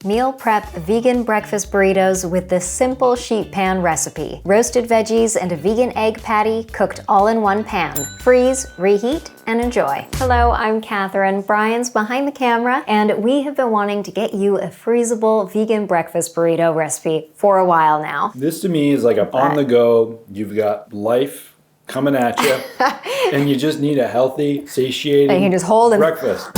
Meal prep vegan breakfast burritos with this simple sheet pan recipe. Roasted veggies and a vegan egg patty cooked all in one pan. Freeze, reheat, and enjoy. Hello, I'm Catherine. Bryan's behind the camera, and we have been wanting to get you a freezable vegan breakfast burrito recipe for a while now. This to me is like a on the go, you've got life coming at you, and you just need a healthy, satiating you can just hold breakfast.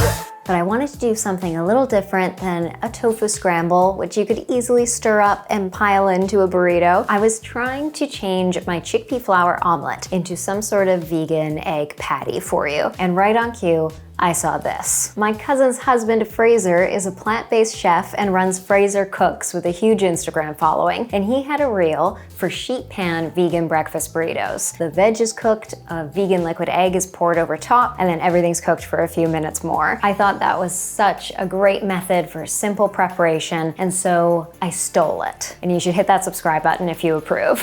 But I wanted to do something a little different than a tofu scramble, which you could easily stir up and pile into a burrito. I was trying to change my chickpea flour omelet into some sort of vegan egg patty for you. And right on cue, I saw this. My cousin's husband, Fraser, is a plant-based chef and runs Fraser Cooks with a huge Instagram following, and he had a reel for sheet pan vegan breakfast burritos. The veg is cooked, a vegan liquid egg is poured over top, and then everything's cooked for a few minutes more. I thought that was such a great method for simple preparation, and so I stole it. And you should hit that subscribe button if you approve.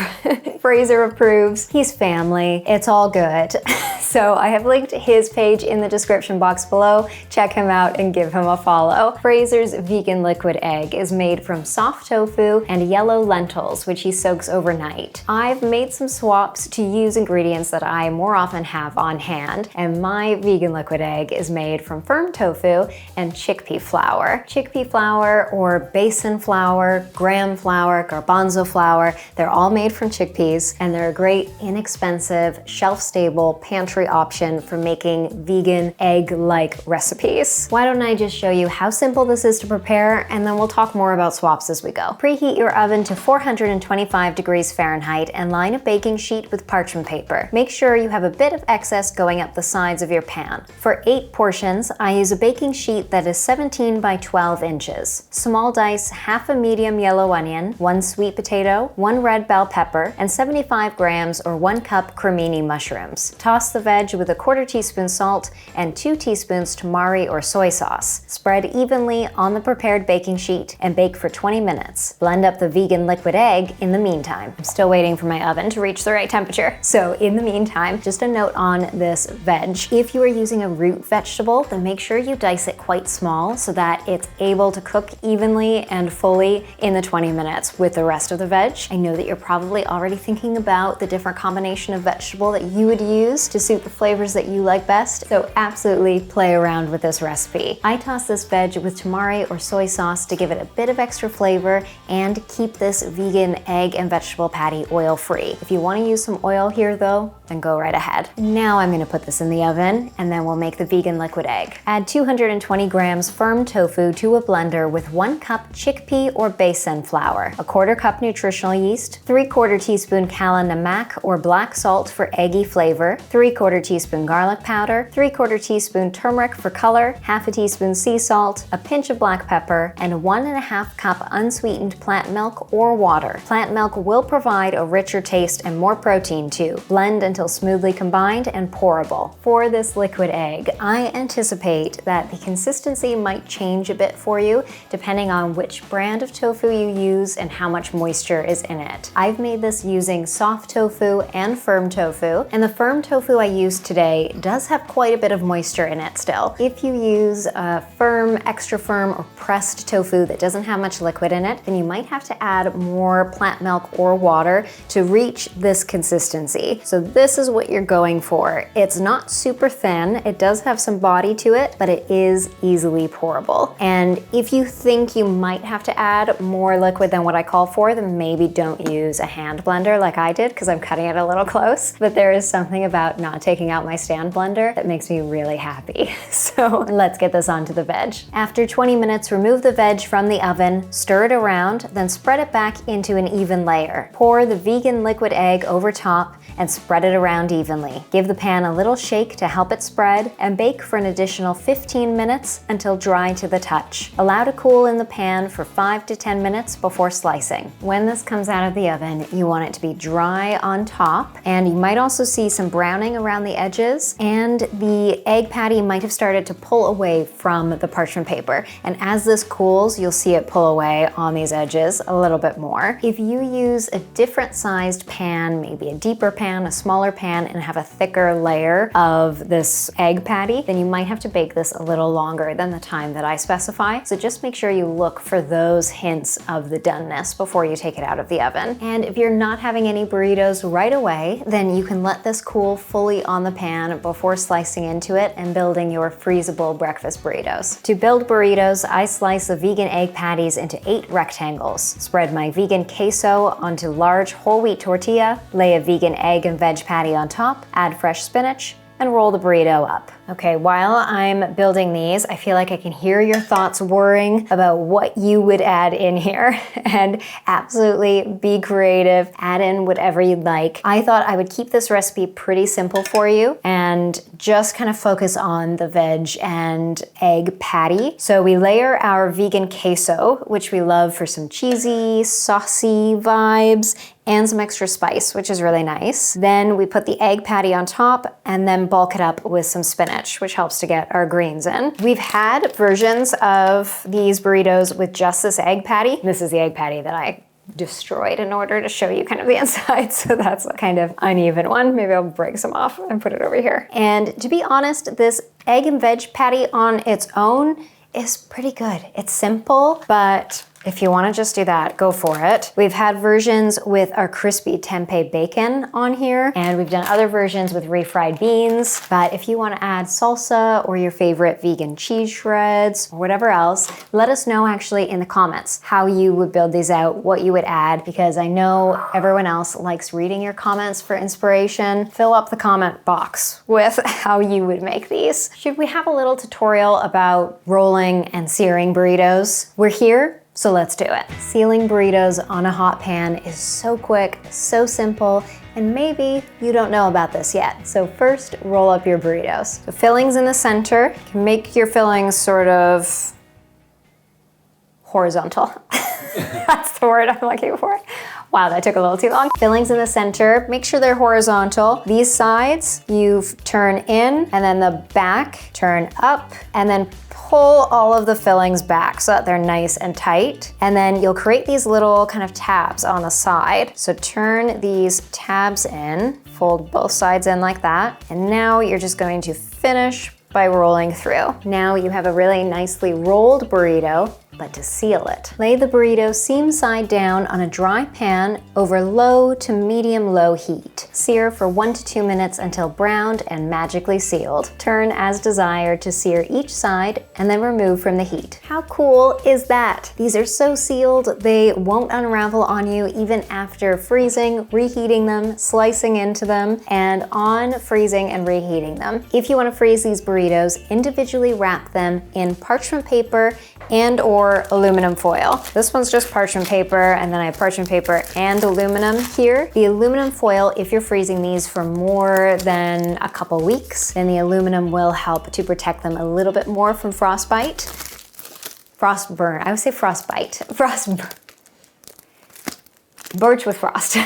Fraser approves, he's family, it's all good. So I have linked his page in the description box below. Check him out and give him a follow. Fraser's vegan liquid egg is made from soft tofu and yellow lentils, which he soaks overnight. I've made some swaps to use ingredients that I more often have on hand, and my vegan liquid egg is made from firm tofu and chickpea flour. Chickpea flour or basin flour, graham flour, garbanzo flour, they're all made from chickpeas, and they're a great, inexpensive, shelf-stable pantry option for making vegan egg-like recipes. Why don't I just show you how simple this is to prepare, and then we'll talk more about swaps as we go. Preheat your oven to 425 degrees Fahrenheit and line a baking sheet with parchment paper. Make sure you have a bit of excess going up the sides of your pan. For 8 portions, I use a baking sheet that is 17 by 12 inches. Small dice half a medium yellow onion, 1 sweet potato, 1 red bell pepper, and 75 grams or 1 cup cremini mushrooms. Toss the veg with a 1/4 teaspoon salt and 2 teaspoons tamari or soy sauce. Spread evenly on the prepared baking sheet and bake for 20 minutes. Blend up the vegan liquid egg in the meantime. I'm still waiting for my oven to reach the right temperature. So in the meantime, just a note on this veg. If you are using a root vegetable, then make sure you dice it quite small so that it's able to cook evenly and fully in the 20 minutes with the rest of the veg. I know that you're probably already thinking about the different combination of vegetable that you would use to suit the flavors that you like best, so absolutely play around with this recipe. I toss this veg with tamari or soy sauce to give it a bit of extra flavor and keep this vegan egg and vegetable patty oil-free. If you want to use some oil here though, then go right ahead. Now I'm going to put this in the oven, and then we'll make the vegan liquid egg. Add 220 grams firm tofu to a blender with 1 cup chickpea or basin flour, a 1/4 cup nutritional yeast, 3/4 teaspoon kala namak or black salt for eggy flavor, 3/4 teaspoon garlic powder, 3/4 teaspoon turmeric for color, 1/2 teaspoon sea salt, a pinch of black pepper, and 1.5 cup unsweetened plant milk or water. Plant milk will provide a richer taste and more protein too. Blend until smoothly combined and pourable. For this liquid egg, I anticipate that the consistency might change a bit for you depending on which brand of tofu you use and how much moisture is in it. I've made this using soft tofu and firm tofu, and the firm tofu I used today does have quite a bit of moisture in it still. If you use a firm, extra firm, or pressed tofu that doesn't have much liquid in it, then you might have to add more plant milk or water to reach this consistency. So this is what you're going for. It's not super thin, it does have some body to it, but it is easily pourable. And if you think you might have to add more liquid than what I call for, then maybe don't use a hand blender like I did, because I'm cutting it a little close. But there is something about not taking out my stand blender that makes me really happy. So let's get this onto the veg. After 20 minutes, remove the veg from the oven, stir it around, then spread it back into an even layer. Pour the vegan liquid egg over top and spread it around evenly. Give the pan a little shake to help it spread, and bake for an additional 15 minutes until dry to the touch. Allow to cool in the pan for 5 to 10 minutes before slicing. When this comes out of the oven, you want it to be dry on top, and you might also see some browning around around the edges, and the egg patty might have started to pull away from the parchment paper. And as this cools, you'll see it pull away on these edges a little bit more. If you use a different sized pan, maybe a deeper pan, a smaller pan, and have a thicker layer of this egg patty, then you might have to bake this a little longer than the time that I specify. So just make sure you look for those hints of the doneness before you take it out of the oven. And if you're not having any burritos right away, then you can let this cool fully on the pan before slicing into it and building your freezable breakfast burritos. To build burritos, I slice the vegan egg patties into 8 rectangles. Spread my vegan queso onto large whole wheat tortilla, lay a vegan egg and veg patty on top, add fresh spinach, and roll the burrito up. Okay, while I'm building these, I feel like I can hear your thoughts worrying about what you would add in here. And absolutely be creative, add in whatever you'd like. I thought I would keep this recipe pretty simple for you and just kind of focus on the veg and egg patty. So we layer our vegan queso, which we love for some cheesy, saucy vibes, and some extra spice, which is really nice. Then we put the egg patty on top and then bulk it up with some spinach, which helps to get our greens in. We've had versions of these burritos with just this egg patty. This is the egg patty that I destroyed in order to show you kind of the inside. So that's a kind of uneven one. Maybe I'll break some off and put it over here. And to be honest, this egg and veg patty on its own is pretty good. It's simple, but if you want to just do that, go for it. We've had versions with our crispy tempeh bacon on here, and we've done other versions with refried beans. But if you want to add salsa or your favorite vegan cheese shreds or whatever else, let us know actually in the comments how you would build these out, what you would add, because I know everyone else likes reading your comments for inspiration. Fill up the comment box with how you would make these. Should we have a little tutorial about rolling and searing burritos? We're here, so let's do it. Sealing burritos on a hot pan is so quick, so simple, and maybe you don't know about this yet. So first, roll up your burritos. The fillings in the center. You can make your fillings sort of horizontal. That's the word I'm looking for. Wow, that took a little too long. Fillings in the center, make sure they're horizontal. These sides, you turn in, and then the back, turn up, and then pull all of the fillings back so that they're nice and tight. And then you'll create these little kind of tabs on the side. So turn these tabs in, fold both sides in like that. And now you're just going to finish by rolling through. Now you have a really nicely rolled burrito, but to seal it, lay the burrito seam side down on a dry pan over low to medium-low heat. Sear for 1 to 2 minutes until browned and magically sealed. Turn as desired to sear each side and then remove from the heat. How cool is that? These are so sealed, they won't unravel on you even after freezing, reheating them, slicing into them, and on freezing and reheating them. If you want to freeze these burritos, individually wrap them in parchment paper and or aluminum foil. This one's just parchment paper, and then I have parchment paper and aluminum here. The aluminum foil, if you're freezing these for more than a couple weeks, then the aluminum will help to protect them a little bit more from frostbite. Frostburn, I would say frostbite. Birch with frost.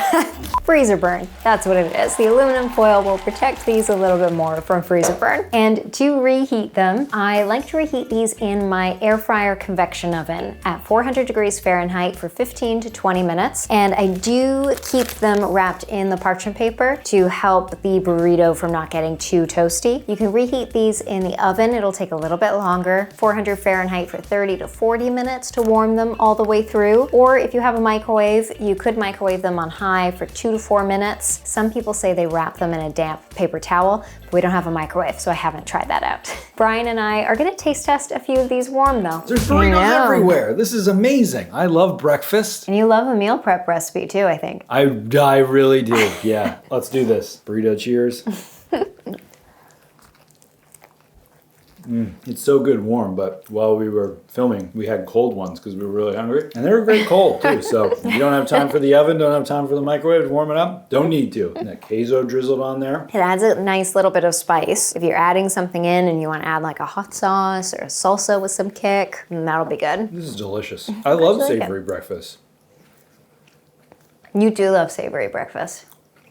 Freezer burn, that's what it is. The aluminum foil will protect these a little bit more from freezer burn. And to reheat them, I like to reheat these in my air fryer convection oven at 400 degrees Fahrenheit for 15 to 20 minutes. And I do keep them wrapped in the parchment paper to help the burrito from not getting too toasty. You can reheat these in the oven. It'll take a little bit longer, 400 Fahrenheit for 30 to 40 minutes to warm them all the way through. Or if you have a microwave, you could microwave them on high for 2 to 4 minutes. Some people say they wrap them in a damp paper towel, but we don't have a microwave, so I haven't tried that out. Bryan and I are gonna taste test a few of these warm though. There's burritos everywhere. This is amazing. I love breakfast. And you love a meal prep recipe too, I think. I really do, yeah. Let's do this. Burrito cheers. It's so good warm, but while we were filming, we had cold ones because we were really hungry. And they were very cold too, so if you don't have time for the oven, don't have time for the microwave to warm it up, don't need to. And that queso drizzled on there. It adds a nice little bit of spice. If you're adding something in and you want to add like a hot sauce or a salsa with some kick, that'll be good. This is delicious. I love savory breakfast. You do love savory breakfast.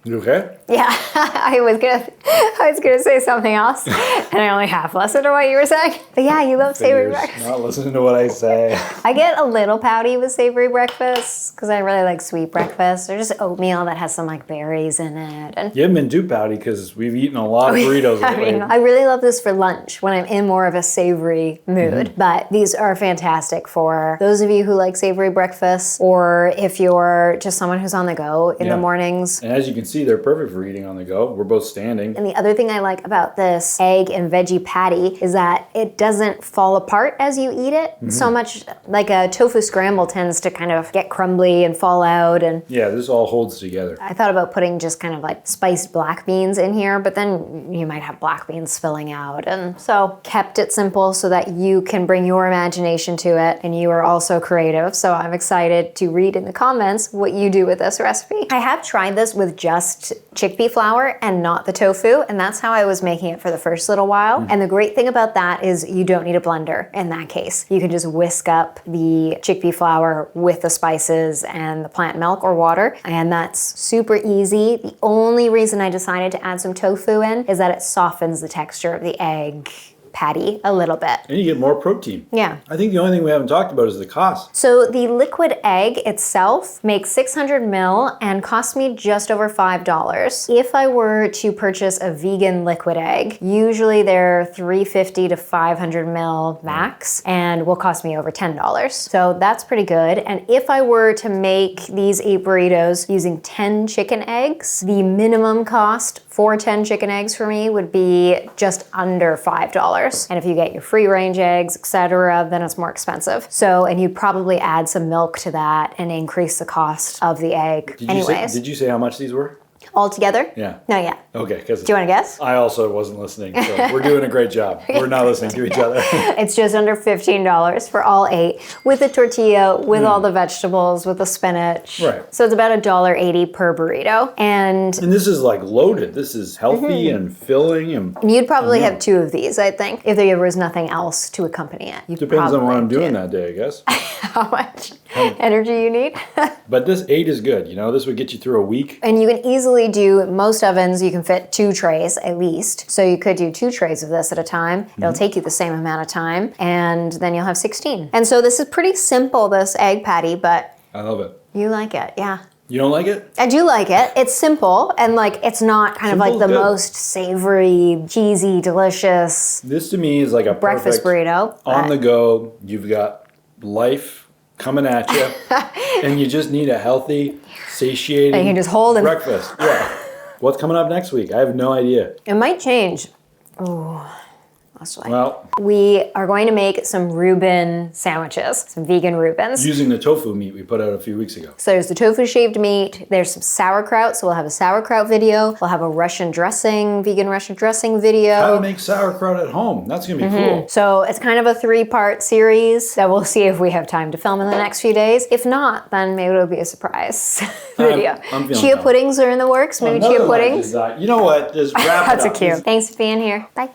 You okay? Yeah, I was gonna say something else, and I only half listened to what you were saying. But yeah, you love savory Figures. breakfast. Not listening to what I say. I get a little pouty with savory breakfast because I really like sweet breakfast or just oatmeal that has some like berries in it. And You haven't been too pouty because we've eaten a lot of burritos I lately. mean, I really love this for lunch when I'm in more of a savory mood. But these are fantastic for those of you who like savory breakfast, or if you're just someone who's on the go in the Yeah. mornings. And as you can see, they're perfect for eating on the go. We're both standing. And the other thing I like about this egg and veggie patty is that it doesn't fall apart as you eat it. So much like a tofu scramble tends to kind of get crumbly and fall out. And Yeah, this all holds together. I thought about putting just kind of like spiced black beans in here, but then you might have black beans spilling out. And so kept it simple so that you can bring your imagination to it and you are also creative. So I'm excited to read in the comments what you do with this recipe. I have tried this with just chickpea flour and not the tofu, and that's how I was making it for the first little while. And the great thing about that is you don't need a blender in that case. You can just whisk up the chickpea flour with the spices and the plant milk or water, and that's super easy. The only reason I decided to add some tofu in is that it softens the texture of the egg patty a little bit. And you get more protein. Yeah. I think the only thing we haven't talked about is the cost. So the liquid egg itself makes 600 ml and cost me just over $5. If I were to purchase a vegan liquid egg, usually they're $350 to 500 ml max and will cost me over $10. So that's pretty good. And if I were to make these 8 burritos using 10 chicken eggs, the minimum cost for 10 chicken eggs for me would be just under $5. And if you get your free range eggs, etc., then it's more expensive. So, and you'd probably add some milk to that and increase the cost of the egg. Did you say how much these were? All together? Yeah. No, yeah. Okay. Do you want to guess? I also wasn't listening, so we're doing a great job. We're not listening to each other. It's just under $15 for all 8 with the tortilla, with all the vegetables, with the spinach. Right. So it's about $1.80 per burrito. And And this is like loaded. This is healthy and filling and you'd probably have 2 of these, I think, if there was nothing else to accompany it. You'd depends on what I'm probably doing do. that day, I guess. How much energy you need. But this 8 is good. You know, this would get you through a week. And you can easily do, most ovens you can fit 2 trays at least. So you could do 2 trays of this at a time. It'll take you the same amount of time, and then you'll have 16. And so this is pretty simple, this egg patty, but I love it. you like it, yeah. You don't like it? I do like it. It's simple, and like it's not kind of like Simple's the good. most savory, cheesy, delicious This to me is like a breakfast perfect burrito. on but- the go. You've got life coming at you, and you just need a healthy, satiating You can just hold and- breakfast. Yeah. What's coming up next week? I have no idea. It might change. Ooh, that's like. Well, We are going to make some Reuben sandwiches, some vegan Reubens. using the tofu meat we put out a few weeks ago. So there's the tofu shaved meat, there's some sauerkraut, so we'll have a sauerkraut video, we'll have a Russian dressing, vegan Russian dressing video. How to make sauerkraut at home. That's going to be cool. So it's kind of a 3-part series that we'll see if we have time to film in the next few days. If not, then maybe it'll be a surprise video. I'm feeling Chia confident. puddings are in the works, maybe Another chia life puddings. design. You know what? Just wrap That's it a up. cute. Thanks for being here. Bye.